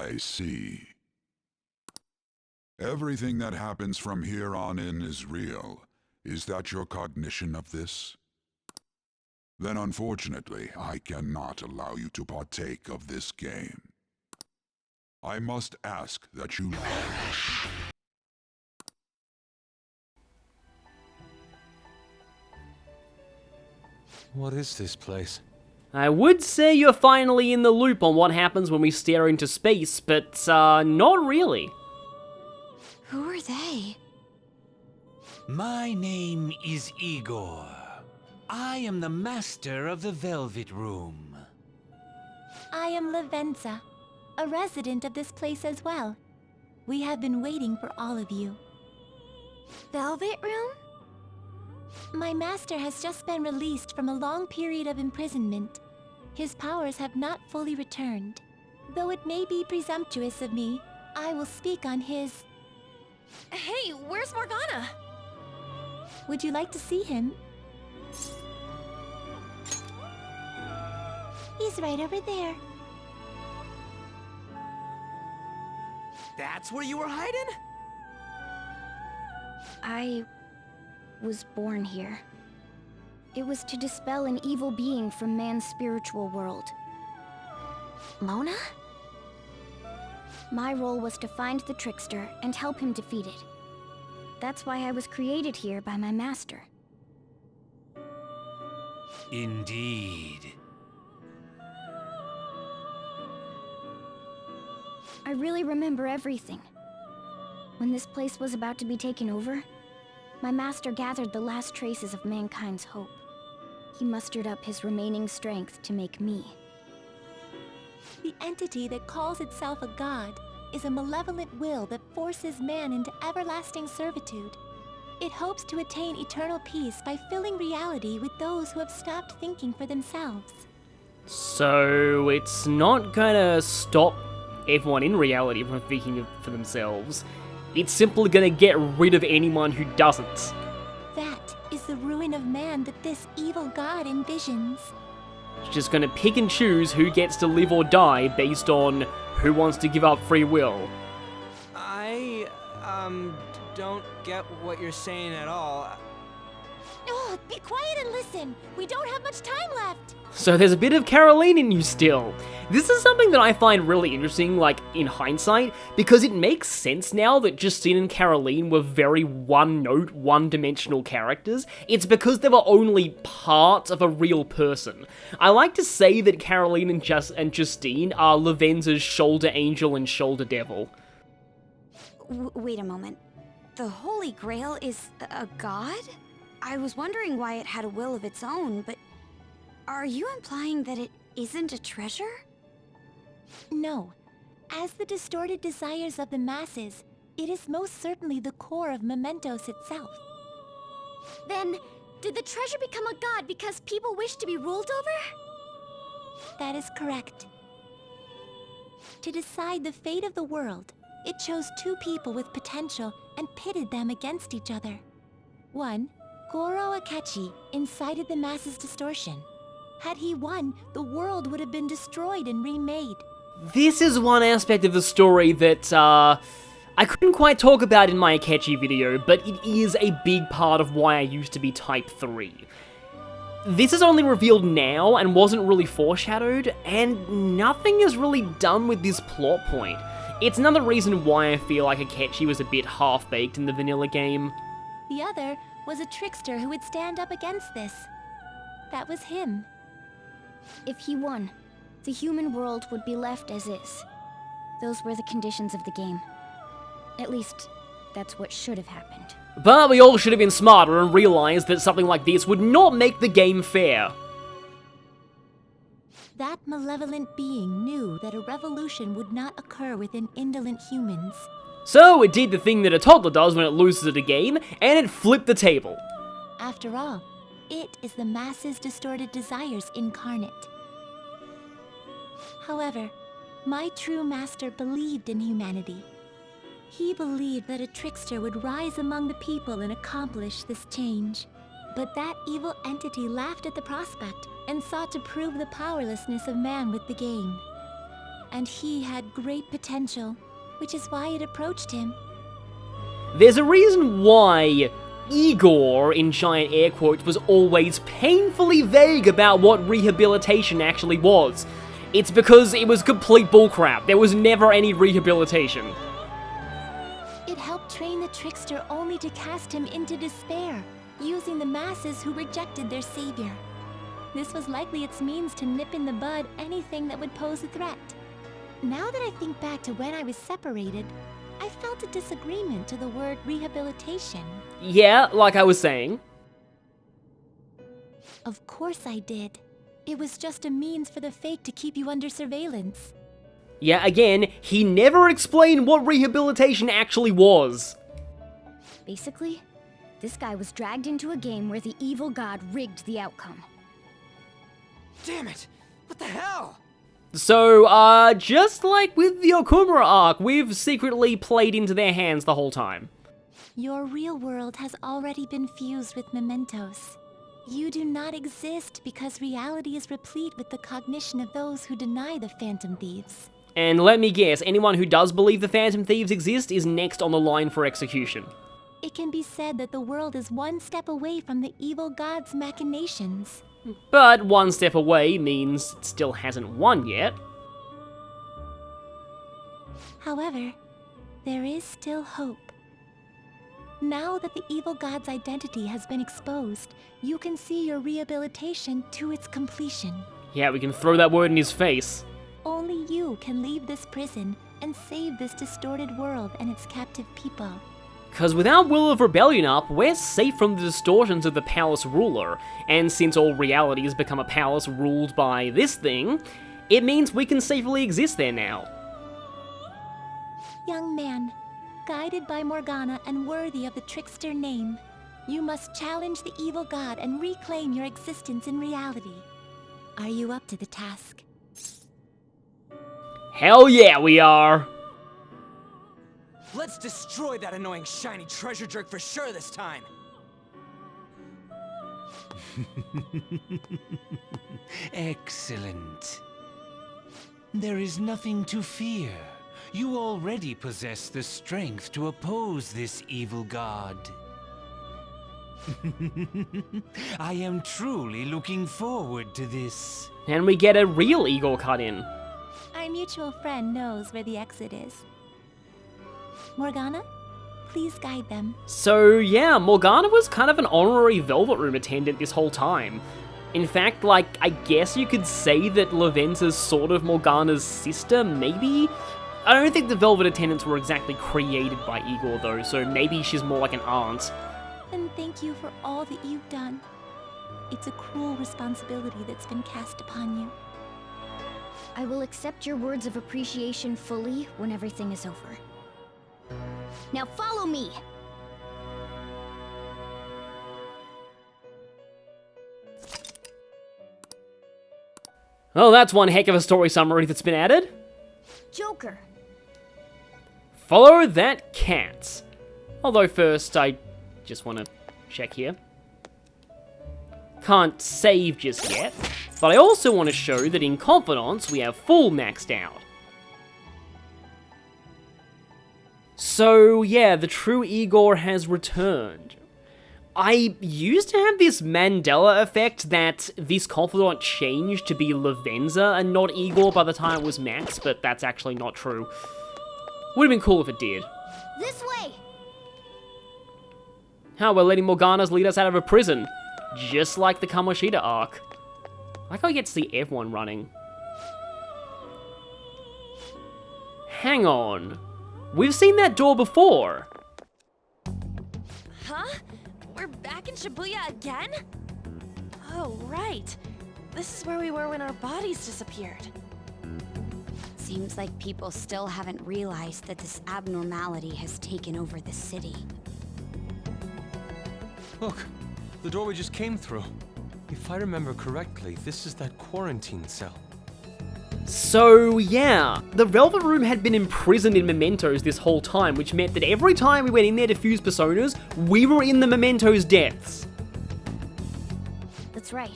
I see. Everything that happens from here on in is real. Is that your cognition of this? Then unfortunately, I cannot allow you to partake of this game. I must ask that you leave. What is this place? I would say you're finally in the loop on what happens when we stare into space, but not really. Who are they? My name is Igor. I am the master of the Velvet Room. I am Lavenza, a resident of this place as well. We have been waiting for all of you. Velvet Room? My master has just been released from a long period of imprisonment. His powers have not fully returned. Though it may be presumptuous of me, I will speak on his... Hey, where's Morgana? Would you like to see him? He's right over there. That's where you were hiding? I was born here. It was to dispel an evil being from man's spiritual world. Mona? My role was to find the trickster and help him defeat it. That's why I was created here by my master. Indeed. I really remember everything. When this place was about to be taken over, my master gathered the last traces of mankind's hope. He mustered up his remaining strength to make me. The entity that calls itself a god is a malevolent will that forces man into everlasting servitude. It hopes to attain eternal peace by filling reality with those who have stopped thinking for themselves. So it's not gonna stop everyone in reality from thinking for themselves. It's simply gonna get rid of anyone who doesn't. That is the ruin of man that this evil god envisions. It's just gonna pick and choose who gets to live or die based on who wants to give up free will. I, don't get what you're saying at all. Oh, be quiet and listen. We don't have much time left. So there's a bit of Caroline in you still. This is something that I find really interesting, like, in hindsight, because it makes sense now that Justine and Caroline were very one-note, one-dimensional characters. It's because they were only part of a real person. I like to say that Caroline and Justine are Lavenza's shoulder angel and shoulder devil. Wait a moment. The Holy Grail is a god? I was wondering why it had a will of its own, but are you implying that it isn't a treasure? No. As the distorted desires of the masses, it is most certainly the core of Mementos itself. Then, did the treasure become a god because people wish to be ruled over? That is correct. To decide the fate of the world, it chose two people with potential and pitted them against each other. One, Goro Akechi, incited the masses' distortion. Had he won, the world would have been destroyed and remade. This is one aspect of the story that, I couldn't quite talk about in my Akechi video, but it is a big part of why I used to be Type 3. This is only revealed now and wasn't really foreshadowed, and nothing is really done with this plot point. It's another reason why I feel like Akechi was a bit half-baked in the vanilla game. The other was a trickster who would stand up against this. That was him. If he won, the human world would be left as is. Those were the conditions of the game. At least, that's what should have happened. But we all should have been smarter and realized that something like this would not make the game fair. That malevolent being knew that a revolution would not occur within indolent humans. So it did the thing that a toddler does when it loses at a game, and it flipped the table. After all, it is the masses' distorted desires incarnate. However, my true master believed in humanity. He believed that a trickster would rise among the people and accomplish this change. But that evil entity laughed at the prospect and sought to prove the powerlessness of man with the game. and he had great potential, which is why it approached him. There's a reason why Igor, in giant air quotes, was always painfully vague about what rehabilitation actually was. It's because it was complete bullcrap. There was never any rehabilitation. It helped train the trickster only to cast him into despair, using the masses who rejected their savior. This was likely its means to nip in the bud anything that would pose a threat. Now that I think back to when I was separated, I felt a disagreement to the word rehabilitation. Yeah, like I was saying. Of course I did. It was just a means for the fake to keep you under surveillance. Yeah, again, he never explained what rehabilitation actually was. Basically, this guy was dragged into a game where the evil god rigged the outcome. Damn it! What the hell? So, just like with the Okumura arc, we've secretly played into their hands the whole time. Your real world has already been fused with Mementos. You do not exist because reality is replete with the cognition of those who deny the Phantom Thieves. And let me guess, anyone who does believe the Phantom Thieves exist is next on the line for execution. It can be said that the world is one step away from the evil god's machinations. But one step away means it still hasn't won yet. However, there is still hope. Now that the evil god's identity has been exposed, you can see your rehabilitation to its completion. Yeah, we can throw that word in his face. Only you can leave this prison and save this distorted world and its captive people. Because without Will of Rebellion up, we're safe from the distortions of the palace ruler, and since all reality has become a palace ruled by this thing, it means we can safely exist there now. Young man, guided by Morgana and worthy of the trickster name, you must challenge the evil god and reclaim your existence in reality. Are you up to the task? Hell yeah, we are! Let's destroy that annoying shiny treasure jerk for sure this time! Excellent. There is nothing to fear. You already possess the strength to oppose this evil god. I am truly looking forward to this. And we get a real Igor cut in. Our mutual friend knows where the exit is. Morgana, please guide them. So yeah, Morgana was kind of an honorary Velvet Room attendant this whole time. In fact, like, I guess you could say that Lavenza's sort of Morgana's sister, maybe? I don't think the Velvet Attendants were exactly created by Igor though, so maybe she's more like an aunt. And thank you for all that you've done. It's a cruel responsibility that's been cast upon you. I will accept your words of appreciation fully when everything is over. Now follow me! Oh, that's one heck of a story summary that's been added. Joker! Follow that cat. Although first, I just want to check here. Can't save just yet, but I also want to show that in Confidants we have full maxed out. So yeah, the true Igor has returned. I used to have this Mandela effect that this Confidant changed to be Lavenza and not Igor by the time it was maxed, but that's actually not true. Would have been cool if it did. This way! How we're letting Morgana's lead us out of a prison. Just like the Kamoshida arc. I like how I get to see everyone running. Hang on. We've seen that door before. Huh? We're back in Shibuya again? Oh, right. This is where we were when our bodies disappeared. Seems like people still haven't realized that this abnormality has taken over the city. Look, the door we just came through. If I remember correctly, this is that quarantine cell. So yeah, the Velvet Room had been imprisoned in Mementos this whole time, which meant that every time we went in there to fuse personas, we were in the Mementos depths. That's right.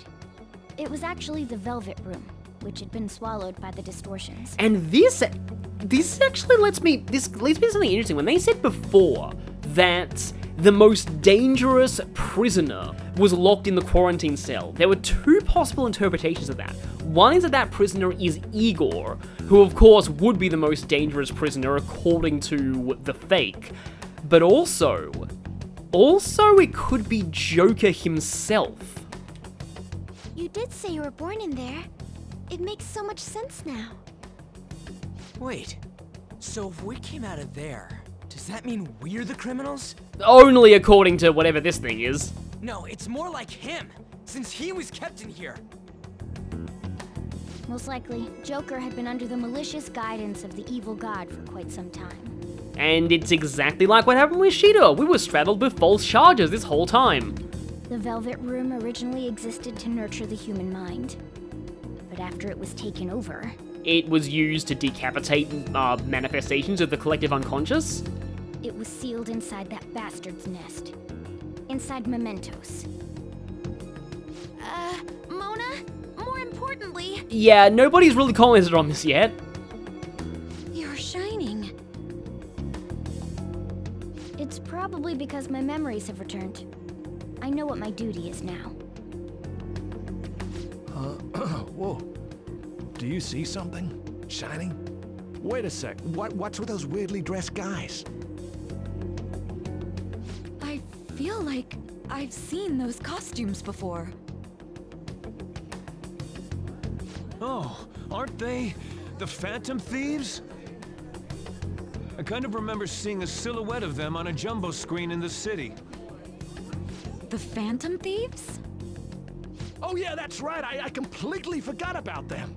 It was actually the Velvet Room. which had been swallowed by the distortions. And this actually leads me to something interesting. When they said before that the most dangerous prisoner was locked in the quarantine cell, there were two possible interpretations of that. One is that prisoner is Igor, who of course would be the most dangerous prisoner according to the fake, but also it could be Joker himself. You did say you were born in there. It makes so much sense now. Wait, so if we came out of there, does that mean we're the criminals? Only according to whatever this thing is. No, it's more like him, since he was kept in here. Most likely, Joker had been under the malicious guidance of the evil god for quite some time. And it's exactly like what happened with Shida. We were straddled with false charges this whole time. The Velvet Room originally existed to nurture the human mind. But after it was taken over, It was used to decapitate manifestations of the collective unconscious. it was sealed inside that bastard's nest. Inside Mementos. Mona? More importantly, Yeah, nobody's really commented on this yet. You're shining. It's probably because my memories have returned. I know what my duty is now. Whoa. Do you see something? Shining? Wait a sec. What's with those weirdly dressed guys? I feel like I've seen those costumes before. Oh, aren't they the Phantom Thieves? I kind of remember seeing a silhouette of them on a jumbo screen in the city. The Phantom Thieves? Oh yeah, that's right. I completely forgot about them.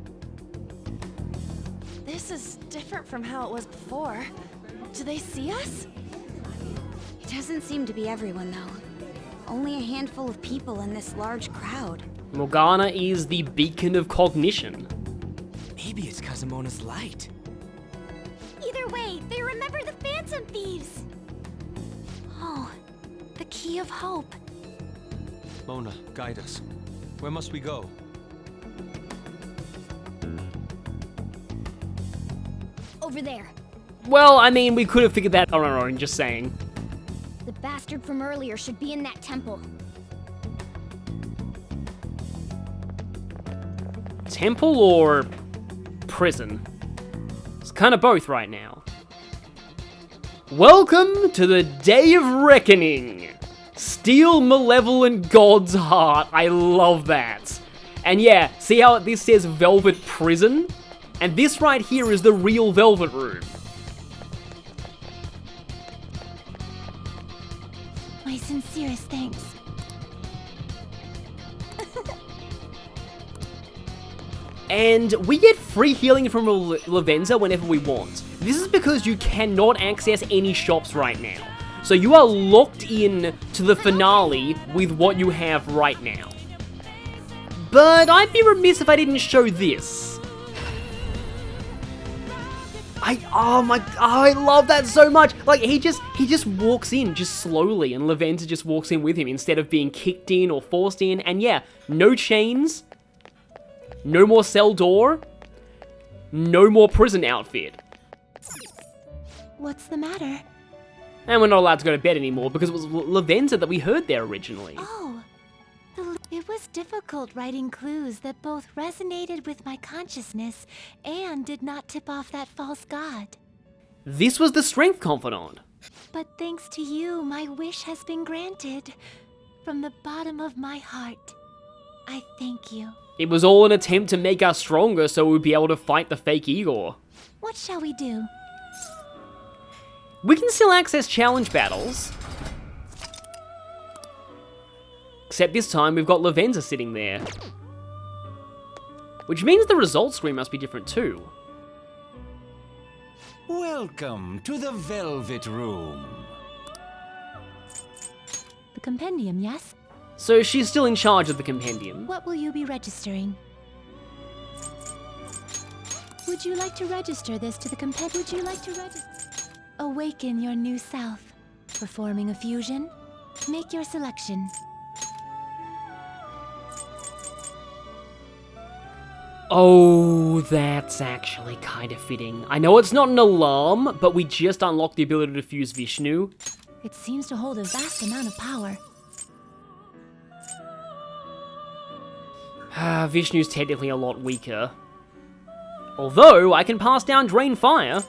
This is different from how it was before. Do they see us? It doesn't seem to be everyone, though. Only a handful of people in this large crowd. Morgana is the beacon of cognition. Maybe it's Kazumona's light. Either way, they remember the Phantom Thieves! Oh, the key of hope. Mona, guide us. Where must we go? Over there. Well, I mean, we could have figured that on our own, just saying. The bastard from earlier should be in that temple. Temple or prison? It's kind of both right now. Welcome to the Day of Reckoning! Steal malevolent God's heart. I love that. And yeah, see how this says Velvet Prison? And this right here is the real Velvet Room. My sincerest thanks. And we get free healing from Lavenza whenever we want. This is because you cannot access any shops right now. So you are locked in to the finale with what you have right now. But I'd be remiss if I didn't show this. I love that so much. Like, he just walks in just slowly, and Lavenza just walks in with him instead of being kicked in or forced in. And yeah, no chains, no more cell door, no more prison outfit. What's the matter? And we're not allowed to go to bed anymore because it was Lavenza that we heard there originally. Oh, it was difficult writing clues that both resonated with my consciousness and did not tip off that false god. This was the Strength Confidant. But thanks to you, my wish has been granted. From the bottom of my heart, I thank you. It was all an attempt to make us stronger so we'd be able to fight the fake Igor. What shall we do? We can still access challenge battles. Except this time we've got Lavenza sitting there. Which means the results screen must be different too. Welcome to the Velvet Room. The compendium, yes? So she's still in charge of the compendium. What will you be registering? Would you like to register this to the compendium? Would you like to register? Awaken your new self. Performing a fusion? Make your selection. Oh, that's actually kind of fitting. I know it's not an alarm, but we just unlocked the ability to fuse Vishnu. It seems to hold a vast amount of power. Vishnu's technically a lot weaker. Although, I can pass down Drain Fire.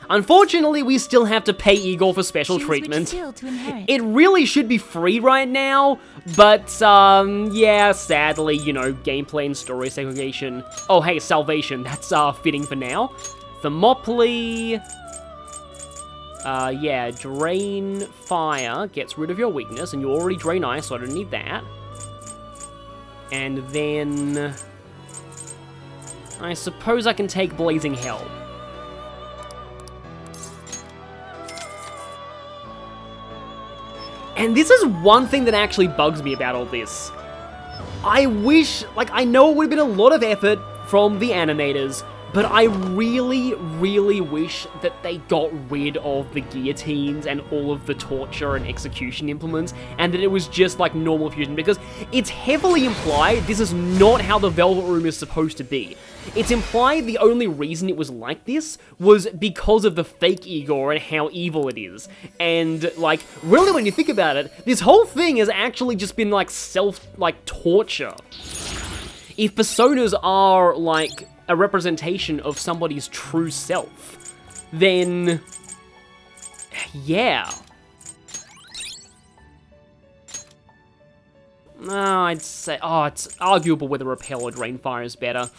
Unfortunately, we still have to pay Igor for special Choose which treatment. skill to inherit. It really should be free right now, but, yeah, sadly, you know, gameplay and story segregation. Oh, hey, Salvation, that's, fitting for now. Thermopylae... yeah, Drain Fire gets rid of your weakness, and you already drain Ice, so I don't need that. And then... I suppose I can take Blazing Hell. And this is one thing that actually bugs me about all this. I wish, like, I know it would have been a lot of effort from the animators, but I really, really wish that they got rid of the guillotines and all of the torture and execution implements, and that it was just like normal fusion, because it's heavily implied this is not how the Velvet Room is supposed to be. It's implied the only reason it was like this was because of the fake Igor and how evil it is. And, like, really when you think about it, this whole thing has actually just been, like, torture. If personas are, like, a representation of somebody's true self, then, yeah. No, I'd say, oh, it's arguable whether Repel or Drainfire is better.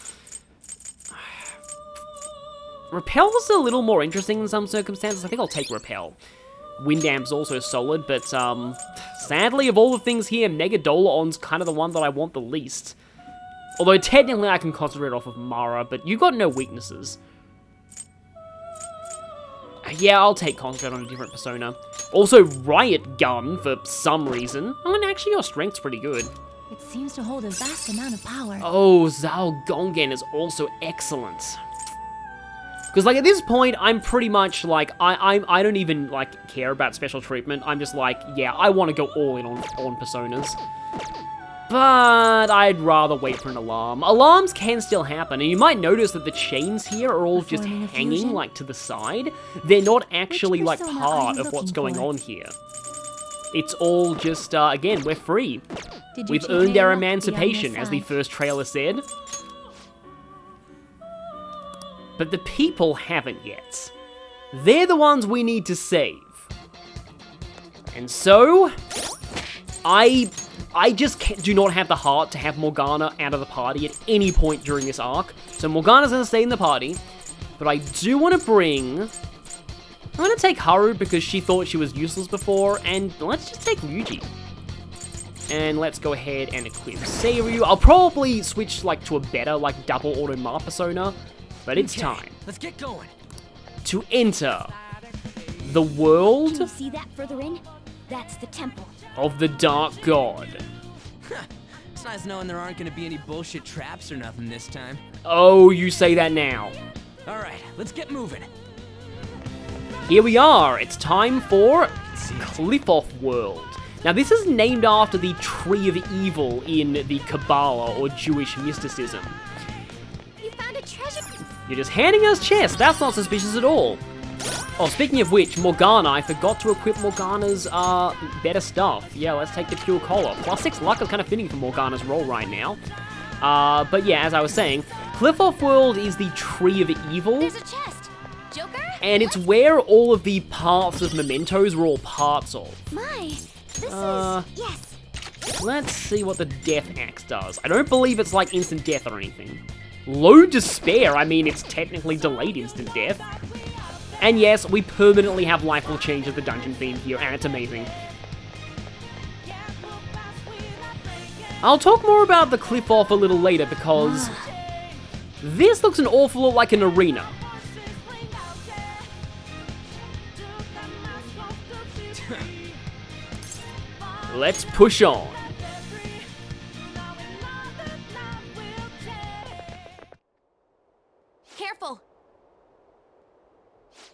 Repel's a little more interesting in some circumstances. I think I'll take Repel. Windamp's also solid, but, sadly, of all the things here, Megadolaon's kind of the one that I want the least. Although, technically, I can concentrate off of Mara, but you got no weaknesses. Yeah, I'll take Concentrate on a different persona. Also, Riot Gun, for some reason. Oh, and actually, your strength's pretty good. It seems to hold a vast amount of power. Oh, Zhao Gongen is also excellent. Because, like, at this point, I'm pretty much, like, I don't even, like, care about special treatment. I'm just like, yeah, I want to go all in on personas. But I'd rather wait for an alarm. Alarms can still happen, and you might notice that the chains here are all just hanging, like, to the side. They're not actually, like, part of what's going on here. It's all just, again, we're free. We've earned our emancipation, as the first trailer said. But the people haven't yet. They're the ones we need to save. And so, I just do not have the heart to have Morgana out of the party at any point during this arc. So Morgana's gonna stay in the party, but I do want to bring... I'm gonna take Haru because she thought she was useless before, and let's just take Ryuji. And let's go ahead and equip Seiryu. I'll probably switch, like, to a better, like, double auto Ma persona. But it's time. Let's get going. To enter the world Can you see that further in? That's the temple. of the Dark God. It's nice knowing there aren't gonna be any bullshit traps or nothing this time. Oh, you say that now. Alright, let's get moving. Here we are. It's time for Cliff-Off World. Now, this is named after the Tree of Evil in the Kabbalah or Jewish mysticism. You found a treasure. You're just handing us chests. That's not suspicious at all. Oh, speaking of which, Morgana, I forgot to equip Morgana's, better stuff. Yeah, let's take the Pure Collar. +6 luck is kind of fitting for Morgana's role right now. But yeah, as I was saying, Cliff-Off World is the Tree of Evil. There's a chest. Joker? And it's where all of the parts of Mementos were all parts of. My, this is... Yes. Let's see what the Death Axe does. I don't believe it's like instant death or anything. Low Despair, I mean, it's technically delayed instant death. And yes, we permanently have life will change of the dungeon theme here, and it's amazing. I'll talk more about the Cliff-Off a little later because this looks an awful lot like an arena. Let's push on. Careful!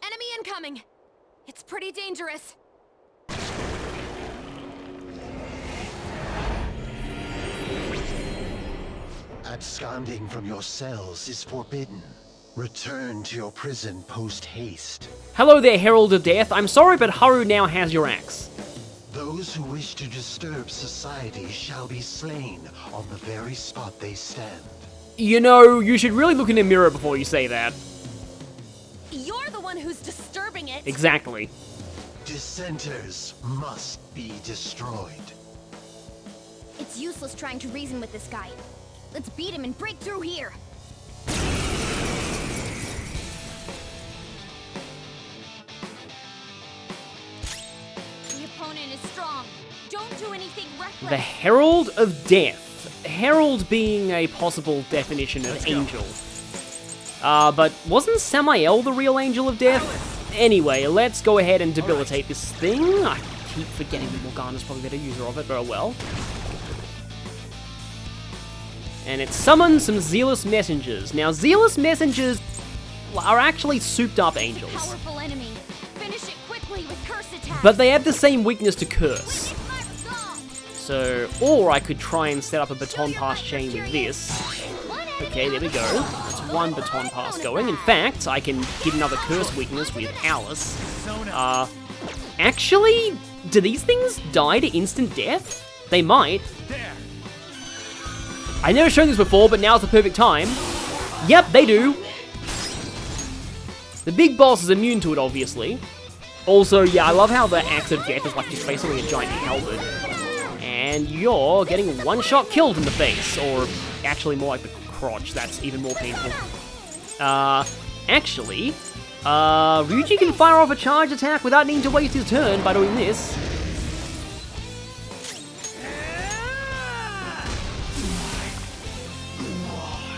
Enemy incoming! It's pretty dangerous. Absconding from your cells is forbidden. Return to your prison post-haste. Hello there, Herald of Death. I'm sorry, but Haru now has your axe. Those who wish to disturb society shall be slain on the very spot they stand. You know, you should really look in the mirror before you say that. You're the one who's disturbing it. Exactly. Dissenters must be destroyed. It's useless trying to reason with this guy. Let's beat him and break through here. The opponent is strong. Don't do anything reckless. The Herald of Death. Herald being a possible definition of angel. But wasn't Samael the real angel of death? Anyway, let's go ahead and debilitate this thing. I keep forgetting that Morgana's probably a better user of it, but oh well. And it summons some Zealous Messengers. Now, Zealous Messengers are actually souped-up angels. Powerful enemy. Finish it quickly with curse attack. But they have the same weakness to curse. So, or I could try and set up a baton pass chain with this. Okay, there we go. That's one baton pass going. In fact, I can get another curse weakness with Alice. Actually, do these things die to instant death? They might. I've never shown this before, but now's the perfect time. Yep, they do. The big boss is immune to it, obviously. Also, yeah, I love how the Axe of Death is like just basically a giant halberd. And you're getting one-shot killed in the face, or actually more like the crotch. That's even more painful. Actually, Ryuji can fire off a charge attack without needing to waste his turn by doing this.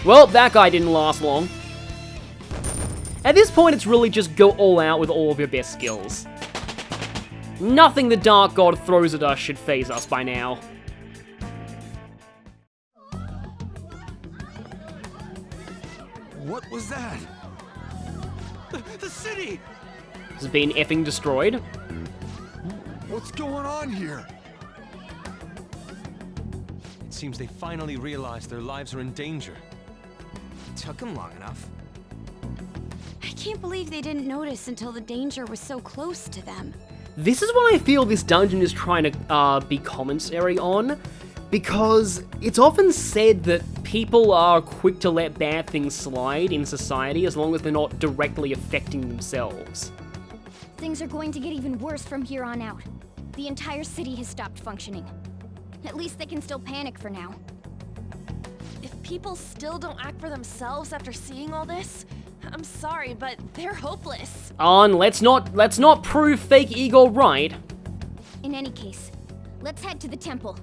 Well, that guy didn't last long. At this point, it's really just go all out with all of your best skills. Nothing the Dark God throws at us should phase us by now. What was that? The city! Has been effing destroyed. What's going on here? It seems they finally realized their lives are in danger. Took him long enough. I can't believe they didn't notice until the danger was so close to them. This is what I feel this dungeon is trying to be commentary on, because it's often said that people are quick to let bad things slide in society as long as they're not directly affecting themselves. Things are going to get even worse from here on out. The entire city has stopped functioning. At least they can still panic for now. If people still don't act for themselves after seeing all this, I'm sorry, but they're hopeless. Let's not prove fake Igor right. In any case, let's head to the temple.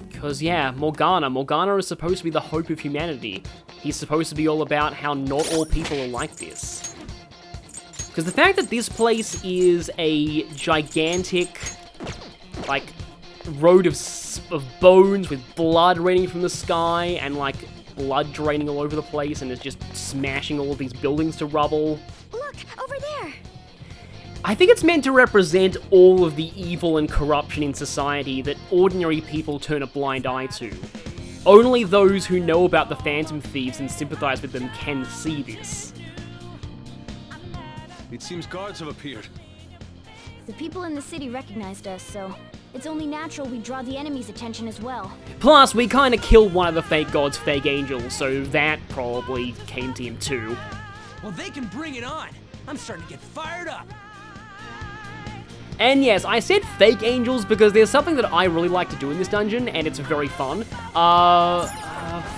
Because, yeah, Morgana is supposed to be the hope of humanity. He's supposed to be all about how not all people are like this. Because the fact that this place is a gigantic, like, road of bones with blood raining from the sky and, like, blood draining all over the place and is just smashing all of these buildings to rubble. Look, over there! I think it's meant to represent all of the evil and corruption in society that ordinary people turn a blind eye to. Only those who know about the Phantom Thieves and sympathize with them can see this. It seems guards have appeared. The people in the city recognized us, so it's only natural we draw the enemy's attention as well. Plus, we kinda killed one of the fake gods' fake angels, so that probably came to him too. Well, they can bring it on. I'm starting to get fired up. And yes, I said fake angels because there's something that I really like to do in this dungeon, and it's very fun.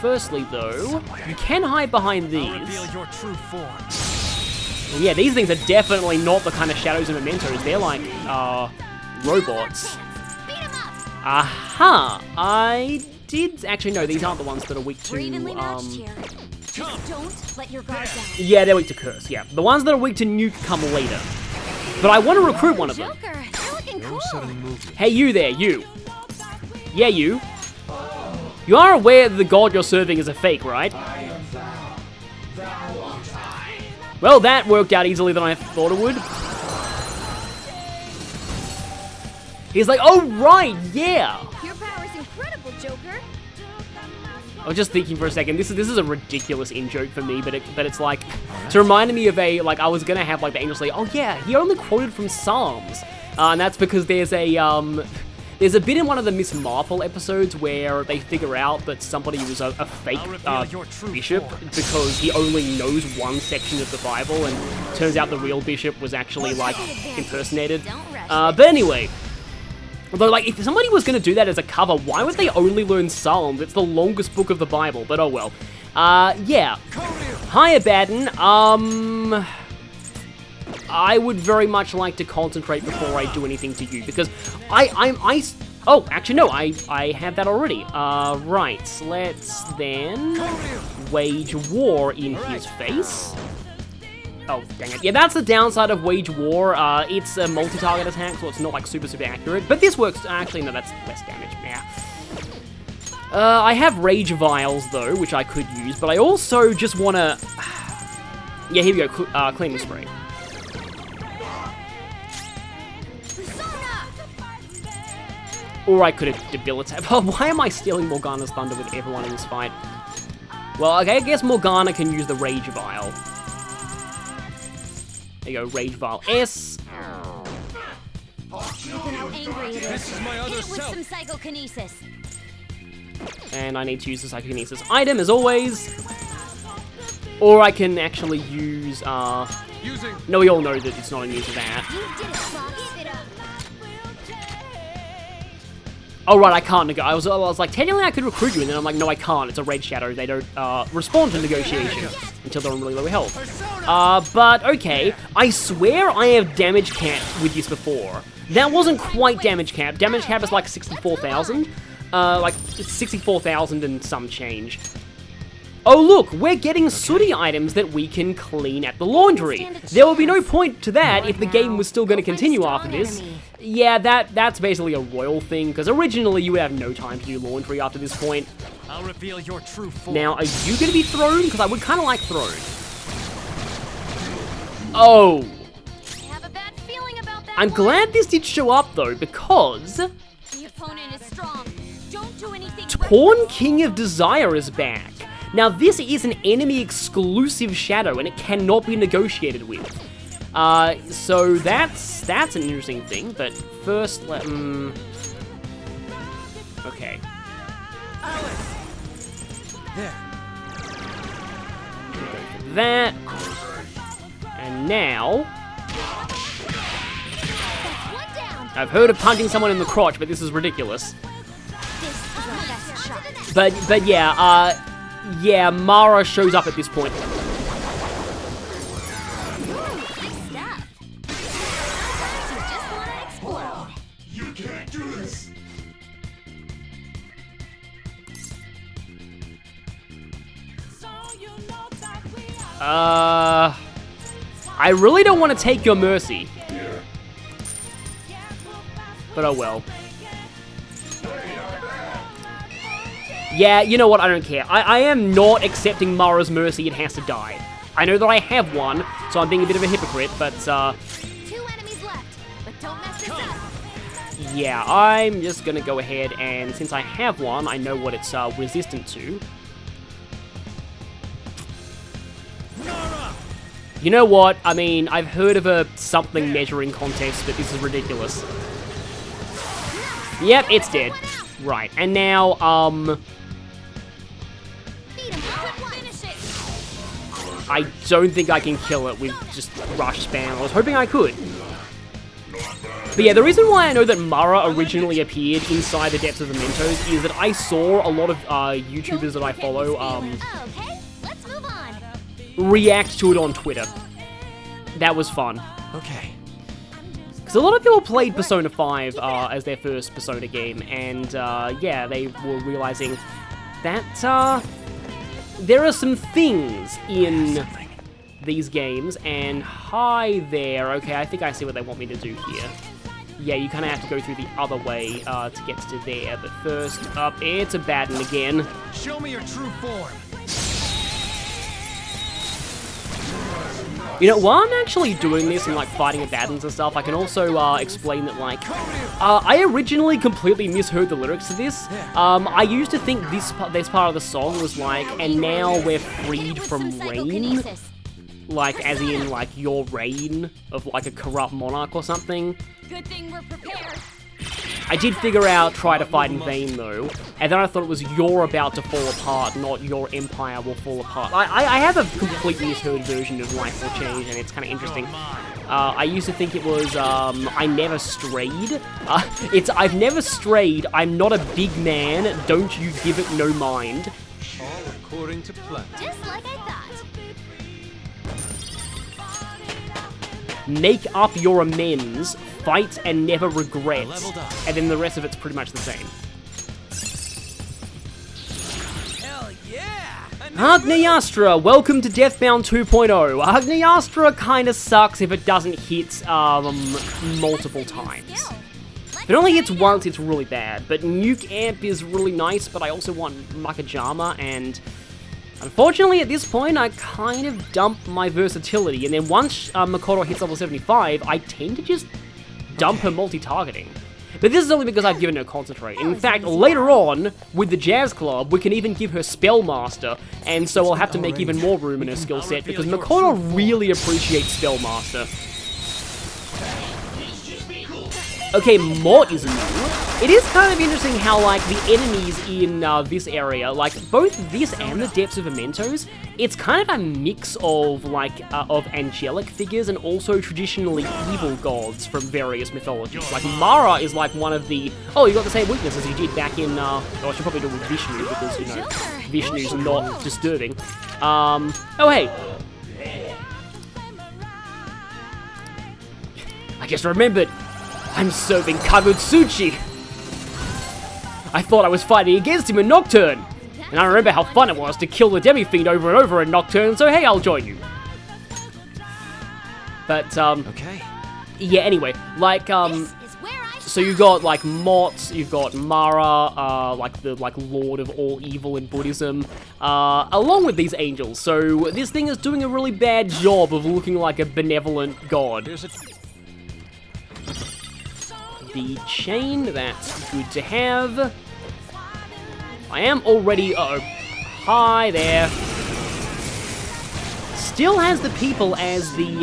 Firstly though, you can hide behind these. Reveal your true form. Well, yeah, these things are definitely not the kind of shadows and mementos. They're like, robots. Aha! I did actually no, these aren't the ones that are weak to, Evenly matched here. Just don't let your guard down. yeah, they're weak to curse, yeah. The ones that are weak to nuke come later. But I want to recruit one of them. Joker, you're looking cool. Hey, you there, you. Yeah, you. You are aware that the god you're serving is a fake, right? Well, that worked out easier than I thought it would. He's like, oh, right, yeah. Your power is incredible, Joker. I was just thinking for a second, this is a ridiculous in-joke for me, but it's like, it's reminding me of a, like, I was gonna have, like, the angel say, oh yeah, he only quoted from Psalms. And that's because there's a bit in one of the Miss Marple episodes where they figure out that somebody was a fake bishop because he only knows one section of the Bible, and turns out the real bishop was actually, like, impersonated. But anyway, although, like, if somebody was going to do that as a cover, why would they only learn Psalms? It's the longest book of the Bible, but oh well. Yeah. Hiya, Baden. I would very much like to concentrate before I do anything to you, because oh, actually, no, I have that already. Right, let's then wage war in his face. Oh, dang it. Yeah, that's the downside of Wage War. It's a multi-target attack, so it's not, like, super accurate. But this works... Actually, no, that's less damage. Yeah. I have Rage Vials, though, which I could use, but I also just want to... Yeah, here we go. Cleaning Spray. Or I could have Debilitate... Why am I stealing Morgana's Thunder with everyone in this fight? Well, okay, I guess Morgana can use the Rage Vial. There you go, Rage Vial S. Look at how angry it is. This is my other Hit it with self. some psychokinesis. And I need to use the Psychokinesis item, as always. Or I can actually use, No, we all know that it's not in use of that. You did it, Fox. Oh, right, I can't I was like, technically I could recruit you, and then I'm like, no, I can't. It's a Red Shadow. They don't, respond to negotiation until they're on really low health. But, okay. I swear I have damage capped with this before. That wasn't quite damage cap. Damage cap is like 64,000. Like, it's 64,000 and some change. Oh, look, we're getting sooty items that we can clean at the laundry. There will be no point to that if the game was still going to continue after this. Yeah, that's basically a royal thing, because originally you would have no time to do laundry after this point. I'll reveal your true form. Now, are you going to be thrown? Because I would kind of like thrown. Oh. I have a bad feeling about that. I'm glad this did show up, though, because... The opponent is strong. Don't do anything. Torn King of Desire is back. Now, this is an enemy-exclusive shadow, and it cannot be negotiated with. So that's an interesting thing, but first, okay. There. That. And now... I've heard of punching someone in the crotch, but this is ridiculous. But yeah, yeah, Mara shows up at this point. You can't do this. I really don't want to take your mercy. But oh well. Yeah, you know what, I don't care. I am not accepting Mara's mercy, it has to die. I know that I have one, so I'm being a bit of a hypocrite, but, 2 enemies left, but don't mess this up. yeah, I'm just gonna go ahead and, since I have one, I know what it's, resistant to. You know what, I mean, I've heard of a something measuring contest, but this is ridiculous. Yep, it's dead. Right, and now, I don't think I can kill it with just rush spam. I was hoping I could. But yeah, the reason why I know that Mara originally appeared inside the depths of Mementos is that I saw a lot of YouTubers that I follow Okay, let's move on. react to it on Twitter. That was fun. Okay. Because a lot of people played Persona 5 as their first Persona game, and yeah, they were realizing that there are some things in these games, and hi there. Okay, I think I see what they want me to do here. Yeah, you kind of have to go through the other way to get to there, but first up, it's a Baden again. Show me your true form. You know, while I'm actually doing this and, like, fighting Abaddons and stuff, I can also, explain that, like, I originally completely misheard the lyrics to this. I used to think this part of the song was like, and now we're freed from rain. Like, as in, like, your reign of, like, a corrupt monarch or something. Good thing we're prepared. I did figure out try to fight in vain, though, and then I thought it was you're about to fall apart, not your empire will fall apart. I have a completely misheard version of Life Will Change, and it's kind of interesting. I used to think it was, I never strayed. It's, I've never strayed, I'm not a big man, don't you give it no mind. All according to plan. Just like I thought. Make up your amends, fight and never regret, Leveled up. and then the rest of it's pretty much the same. Hell yeah! Agniastra, welcome to Deathbound 2.0. Agniastra kinda sucks if it doesn't hit, multiple times. If it only hits once, it's really bad, but Nuke Amp is really nice, but I also want Makajama, and unfortunately, at this point, I kind of dump my versatility, and then once Makoto hits level 75, I tend to just dump her multi-targeting. But this is only because I've given her Concentrate. In fact, later on, with the Jazz Club, we can even give her Spellmaster, and so I'll have to make even more room in her skill set, because Makoto really appreciates Spellmaster. Okay, Mort is new. It is kind of interesting how, like, the enemies in this area, like, both this and the Depths of Mementos, it's kind of a mix of, like, of angelic figures and also traditionally evil gods from various mythologies. Like, Mara is, like, one of the... Oh, you got the same weakness as he did back in, oh, I should probably do it with Vishnu, because, you know, Vishnu's not disturbing. Oh, hey. I just remembered. I'm serving Kagutsuchi! I thought I was fighting against him in Nocturne! And I remember how fun it was to kill the Demi-Fiend over and over in Nocturne, so hey, I'll join you. But, Okay. yeah, anyway, like, so you've got, like, Mott, you've got Mara, like, the, like, Lord of all evil in Buddhism, along with these angels, so this thing is doing a really bad job of looking like a benevolent god. Here's a... The chain, that's good to have. I am already, uh-oh. Hi there. Still has the people as the,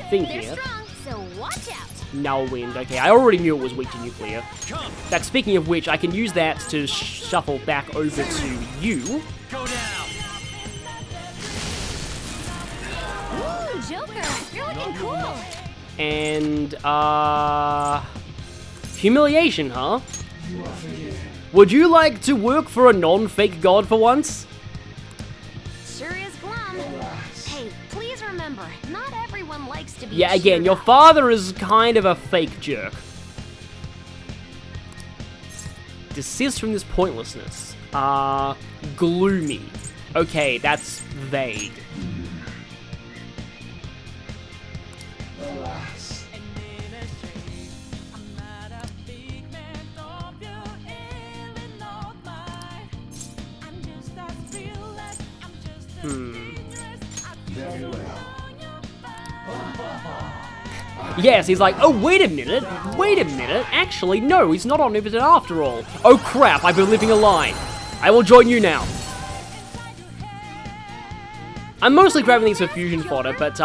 thing here. So watch out. Null Wind, okay, I already knew it was weak to nuclear. In fact, speaking of which, I can use that to shuffle back over to you. Go down. Ooh, Joker, you're looking cool. And, humiliation, huh? Would you like to work for a non-fake god for once? Sure is glum. Hey, please remember, not everyone likes to be Yeah, again, cheered your up. father is kind of a fake jerk. Desist from this pointlessness. Gloomy. Okay, that's vague. Yes, he's like, oh, wait a minute, actually, no, he's not omnipotent after all. Oh crap, I've been living a lie. I will join you now. I'm mostly grabbing these for fusion fodder, but,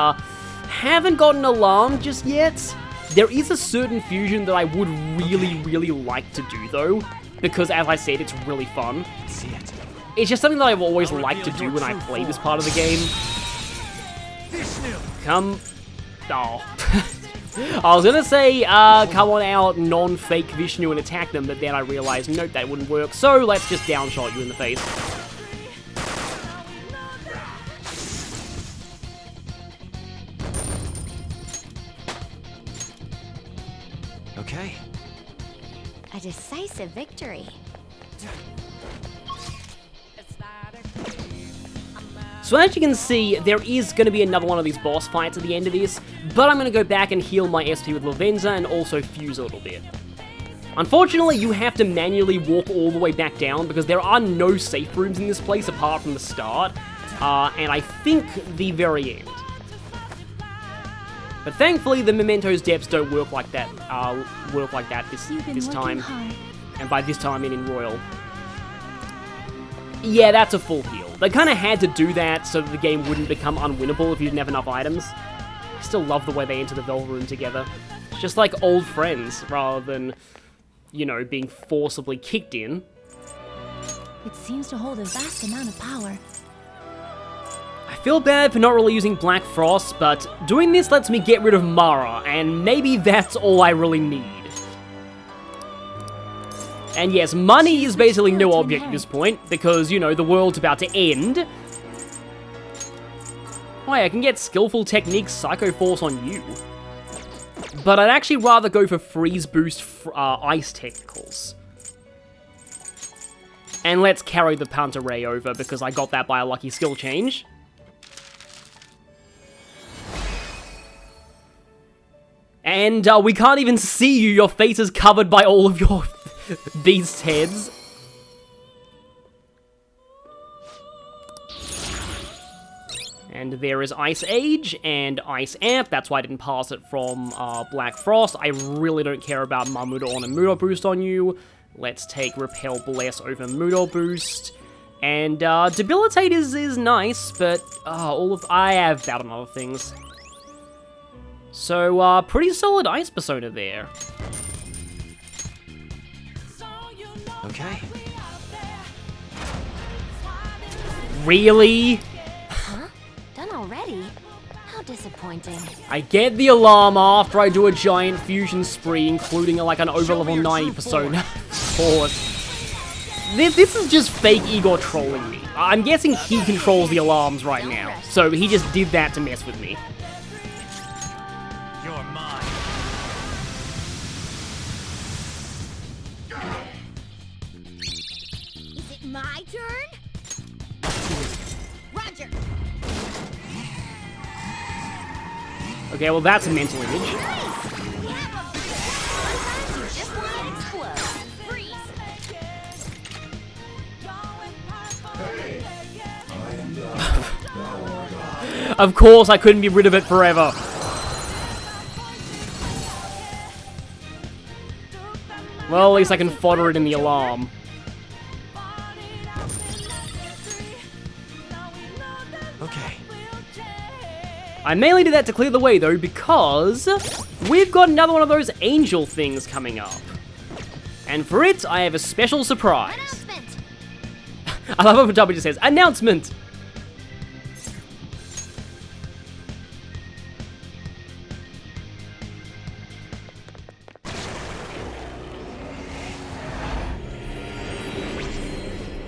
haven't gotten alarmed just yet. There is a certain fusion that I would really like to do, though, because, as I said, it's really fun. It's just something that I've always liked to do when I play this part of the game. Come... Oh. I was gonna say, come on out, non-fake Vishnu and attack them, but then I realized, nope, that wouldn't work, so let's just downshot you in the face. Okay. A decisive victory. So as you can see, there is going to be another one of these boss fights at the end of this, but I'm going to go back and heal my SP with Lavenza and also fuse a little bit. Unfortunately, you have to manually walk all the way back down because there are no safe rooms in this place apart from the start, and I think the very end. But thankfully, the Mementos depths don't work like that. You've been this working time, hard. and by this time I mean in Royal. Yeah, that's a full heal. They kind of had to do that so that the game wouldn't become unwinnable if you didn't have enough items. I still love the way they enter the Velvet Room together. It's just like old friends, rather than, you know, being forcibly kicked in. It seems to hold a vast amount of power. I feel bad for not really using Black Frost, but doing this lets me get rid of Mara, and maybe that's all I really need. And yes, money is basically no object at this point, because, you know, the world's about to end. Oh yeah, I can get Skillful Techniques Psycho Force on you. But I'd actually rather go for Freeze Boost Ice Technicals. And let's carry the Panta Ray over, because I got that by a lucky skill change. And we can't even see you, your face is covered by all of your beast heads. And there is Ice Age and Ice Amp. That's why I didn't pass it from Black Frost. I really don't care about Mamudo on a Mudo boost on you. Let's take Repel Bless over Mudo boost. And Debilitate is nice, but I have doubt on other things. So pretty solid Ice Persona there. Okay. Really? Huh? Done already? How disappointing. I get the alarm after I do a giant fusion spree, including like an over level 90 persona. Of course. This is just fake Igor trolling me. I'm guessing he controls the alarms right now, so he just did that to mess with me. You're mine. Is it my turn? Roger. Okay, well that's a mental image. Sometimes you just want to explode. Freeze. Of course, I couldn't be rid of it forever. Well, at least I can fodder it in the alarm. Okay. I mainly did that to clear the way, though, because we've got another one of those angel things coming up. And for it, I have a special surprise. Announcement. I love how W just says, announcement!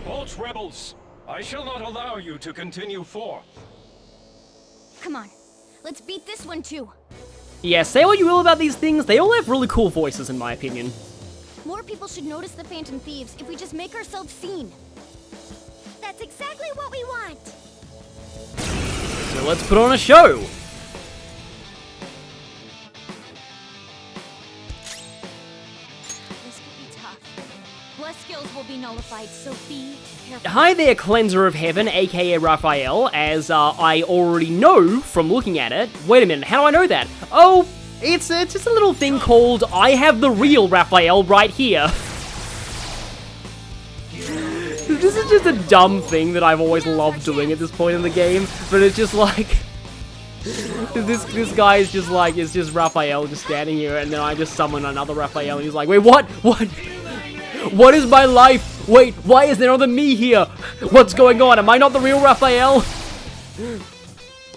Halt, rebels! I shall not allow you to continue forth. Come on, let's beat this one too. Yeah, say what you will about these things, they all have really cool voices in my opinion. More people should notice the Phantom Thieves if we just make ourselves seen. That's exactly what we want. So let's put on a show! This could be tough. Bless skills will be nullified, so be careful. Hi there, Cleanser of Heaven, aka Raphael, as I already know from looking at it. Wait a minute, how do I know that? Oh, it's just a little thing called I have the real Raphael right here. This is just a dumb thing that I've always loved doing at this point in the game, but it's just like... This guy is just like, it's just Raphael just standing here, and then I just summon another Raphael, and he's like, wait, what? What? What is my life? Wait, why is there other me here? What's going on? Am I not the real Raphael?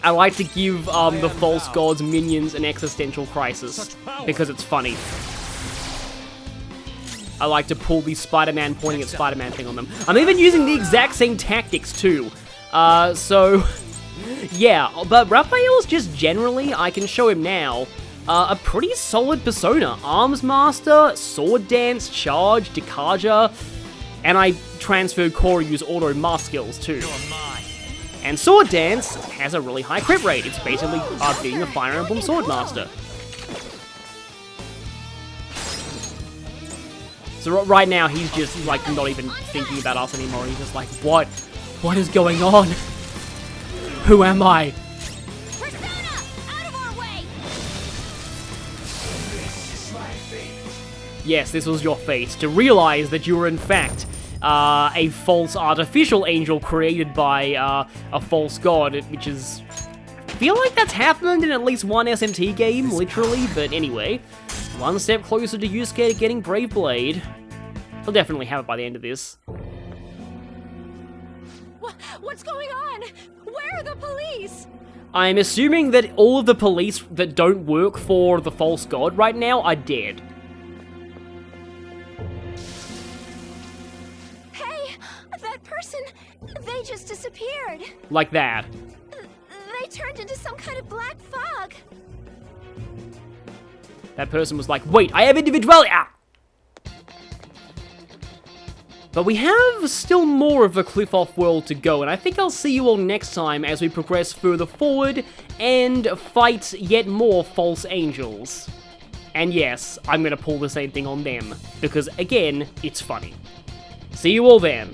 I like to give the false gods minions an existential crisis, because it's funny. I like to pull the Spider-Man pointing at Spider-Man thing on them. I'm even using the exact same tactics too. So, yeah, but Raphael's just generally, I can show him now, a pretty solid persona. Arms Master, Sword Dance, Charge, Dekaja, and I transferred Koryu's auto mask skills too. And Sword Dance has a really high crit rate. It's basically being a Fire Emblem Sword Master. So right now, he's just, like, not even thinking about us anymore. He's just like, what? What is going on? Who am I? Persona, out of our way! Yes, this was your fate, to realize that you were in fact a false artificial angel created by a false god, which is... I feel like that's happened in at least one SMT game, literally, but anyway. One step closer to Yusuke getting Brave Blade. He'll definitely have it by the end of this. What's going on? Where are the police? I'm assuming that all of the police that don't work for the false god right now are dead. Hey, that person, they just disappeared. Like that. They turned into some kind of black fog. That person was like, wait, I have individuality! Ah! But we have still more of the Cliff-Off world to go, and I think I'll see you all next time as we progress further forward and fight yet more false angels. And yes, I'm gonna pull the same thing on them, because again, it's funny. See you all then.